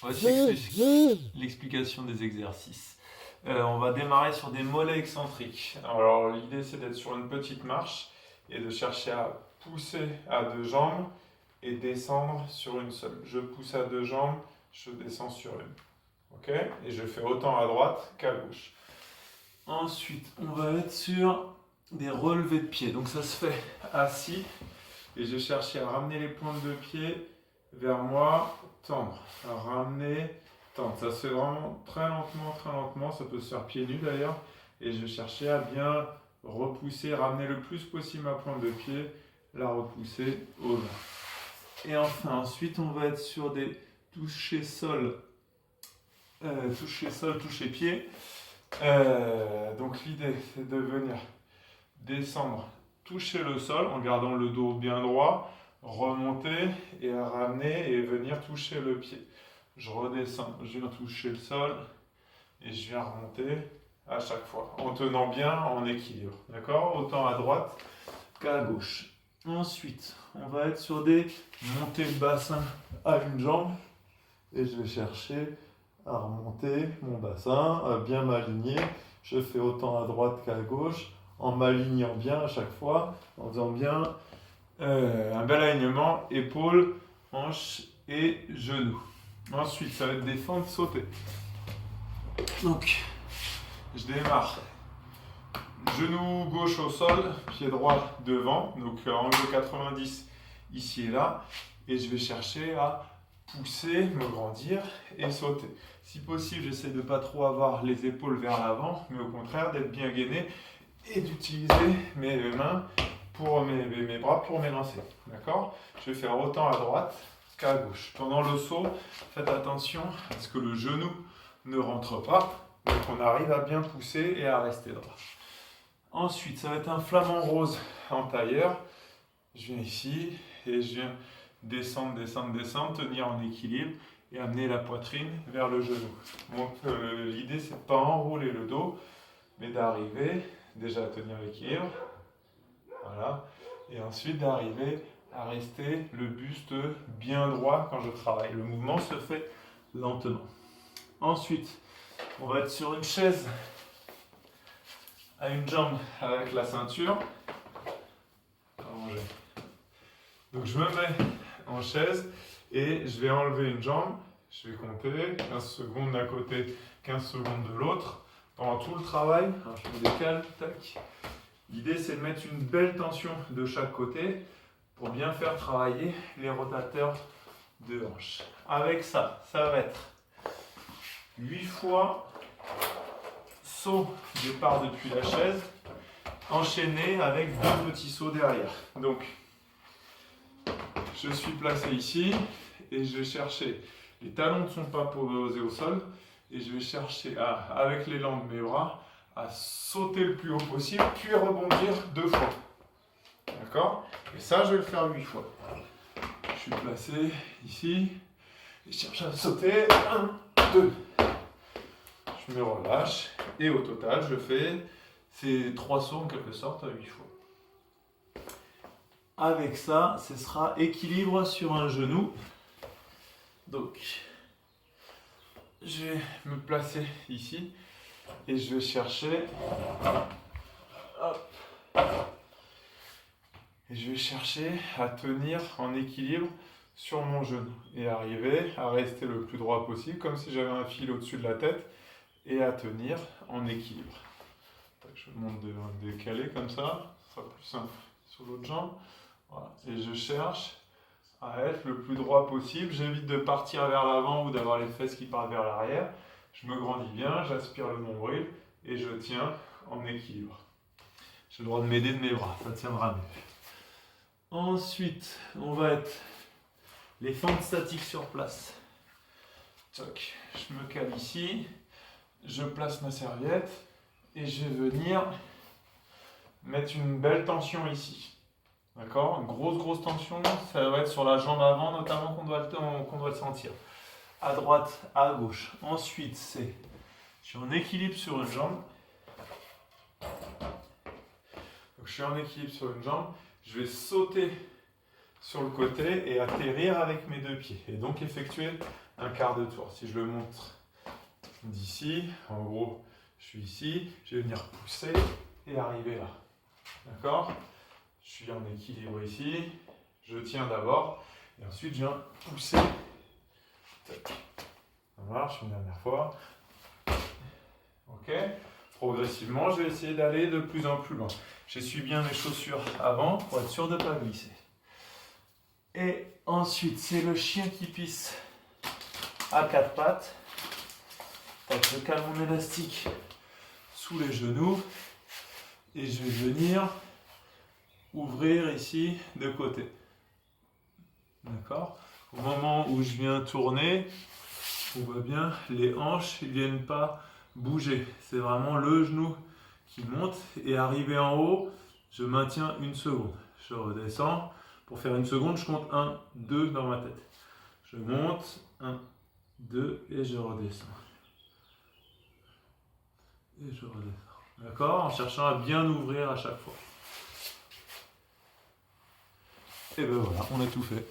Voici l'explication des exercices. On va démarrer sur des mollets excentriques. Alors l'idée c'est d'être sur une petite marche et de chercher à pousser à deux jambes et descendre sur une seule. Je pousse à deux jambes, je descends sur une. Ok? Et je fais autant à droite qu'à gauche. Ensuite, on va être sur des relevés de pied. Donc ça se fait assis et je vais chercher à ramener les pointes de pied vers moi, tendre, ramener, tendre. Ça se fait vraiment très lentement, ça peut se faire pieds nus d'ailleurs. Et je vais chercher à bien repousser, ramener le plus possible ma pointe de pied, la repousser au loin. Et enfin, ensuite, on va être sur des touchés sol, toucher pied. Donc l'idée, c'est de venir descendre, toucher le sol en gardant le dos bien droit, remonter et ramener et venir toucher le pied. Je redescends, je viens toucher le sol et je viens remonter à chaque fois, en tenant bien en équilibre. D'accord? Autant à droite qu'à gauche. Ensuite, on va être sur des montées de bassin à une jambe et je vais chercher à remonter mon bassin, à bien m'aligner. Je fais autant à droite qu'à gauche en m'alignant bien à chaque fois, en faisant bien un bel alignement, épaules, hanches et genoux. Ensuite, ça va être des fentes sautées. Donc, je démarre. Genou gauche au sol, pied droit devant, donc angle 90 ici et là. Et je vais chercher à pousser, me grandir et sauter. Si possible, j'essaie de ne pas trop avoir les épaules vers l'avant, mais au contraire d'être bien gainé et d'utiliser mes mains pour mes bras pour m'élancer. D'accord? Je vais faire autant à droite qu'à gauche. Pendant le saut, faites attention à ce que le genou ne rentre pas, donc on arrive à bien pousser et à rester droit. Ensuite, ça va être un flamant rose en tailleur. Je viens ici et je viens descendre, tenir en équilibre et amener la poitrine vers le genou. Donc l'idée, c'est de ne pas enrouler le dos, mais d'arriver déjà à tenir l'équilibre. Voilà. Et ensuite d'arriver à rester le buste bien droit quand je travaille. Le mouvement se fait lentement. Ensuite, on va être sur une chaise à une jambe avec la ceinture. Donc je me mets en chaise et je vais enlever une jambe. Je vais compter 15 secondes d'un côté, 15 secondes de l'autre. Pendant tout le travail, alors je me décale, tac. L'idée c'est de mettre une belle tension de chaque côté pour bien faire travailler les rotateurs de hanche. Avec ça, ça va être 8 fois saut départ depuis la chaise, enchaîné avec 2 petits sauts derrière. Donc, je suis placé ici et je vais chercher, les talons ne sont pas posés au sol, et je vais chercher avec l'élan de mes bras, à sauter le plus haut possible, puis rebondir 2 fois. D'accord? Et ça, je vais le faire 8 fois. Je suis placé ici, et je cherche à sauter. 1, 2. Je me relâche, et au total, je fais ces 3 sauts en quelque sorte à 8 fois. Avec ça, ce sera équilibre sur un genou. Donc, je vais me placer ici et je vais chercher, et je vais chercher à tenir en équilibre sur mon genou et arriver à rester le plus droit possible, comme si j'avais un fil au-dessus de la tête, et à tenir en équilibre. Je monte de décaler comme ça, ce sera plus simple sur l'autre jambe. Voilà. Et je cherche à être le plus droit possible. J'évite de partir vers l'avant ou d'avoir les fesses qui partent vers l'arrière. Je me grandis bien, j'aspire le nombril et je tiens en équilibre. J'ai le droit de m'aider de mes bras, ça tiendra mieux. Ensuite, on va être les fentes statiques sur place. Toc. Je me cale ici, je place ma serviette et je vais venir mettre une belle tension ici. D'accord? Une grosse tension, ça va être sur la jambe avant notamment qu'on doit le sentir. À droite, à gauche. Ensuite, je suis en équilibre sur une jambe. Donc, je suis en équilibre sur une jambe. Je vais sauter sur le côté et atterrir avec mes 2 pieds. Et donc effectuer un quart de tour. Si je le montre d'ici, en gros, je suis ici, je vais venir pousser et arriver là. D'accord? Je suis en équilibre ici, je tiens d'abord, et ensuite je viens pousser. Tac. Ça marche une dernière fois. Ok? Progressivement, je vais essayer d'aller de plus en plus loin. J'essuie bien mes chaussures avant pour être sûr de ne pas glisser. Et ensuite, c'est le chien qui pisse à quatre pattes. Tac, je cale mon élastique sous les genoux et je vais venir ouvrir ici de côté. D'accord? Au moment où je viens tourner, on voit bien, les hanches ne viennent pas bouger. C'est vraiment le genou qui monte et arrivé en haut, je maintiens une seconde. Je redescends. Pour faire une seconde, je compte 1, 2 dans ma tête. Je monte, 1, 2 et je redescends. Et je redescends. D'accord? En cherchant à bien ouvrir à chaque fois. Et ben voilà, on a tout fait.